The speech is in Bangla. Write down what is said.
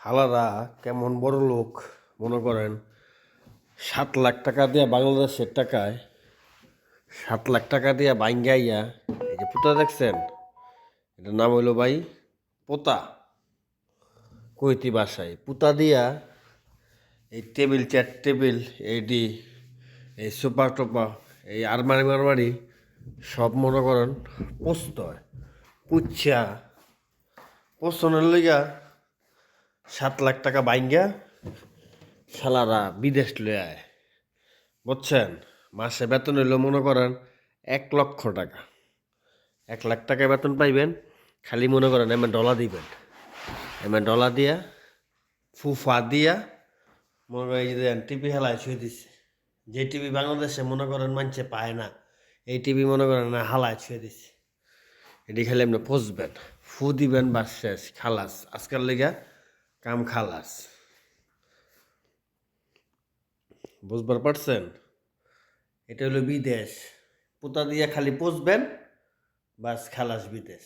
হালারা কেমন বড় লোক মনে করেন। 7 লাখ টাকা দিয়ে বাংলাদেশের টাকায় 7 লাখ টাকা দিয়ে বাইঙ্গাইয়া এই যে পুতা দেখছেন, এটার নাম হইল ভাই পোতা। কৈতি বাসায় পুতা দিয়া এই টেবিল চেয়ার টেবিল এইটি এই সোফা টোপা এই আলমারি মারমারি সব মনে করেন পোস্ত হয় পুচ্ছা পোষণের লইগা 7 লাখ টাকা বাইঙ্গা শালারা বিদেশ লয়ে আয়। বুঝছেন, মাসে বেতন হইলো মনে করেন 1 লক্ষ টাকা। 1 লাখ টাকা বেতন পাইবেন, খালি মনে করেন এমন ডলার দিবেন। এমন ডলার দিয়া ফুফা দিয়া মনে করেন এই যে টিভি হেলায় ছুঁয়ে দিচ্ছে। যে টিভি বাংলাদেশে মনে করেন মানছে পায় না, এই টিভি মনে করেন না হালায় ছুঁয়ে দিচ্ছে। এটি খালি আপনি পচবেন, ফু দিবেন, বাস শেষ, খালাস। আজকাল লেগা কাম খালাস। বুঝবার পারছেন? এটা হলো বিদেশ। পোতা দিয়ে খালি পচবেন, বাস খালাস বিদেশ।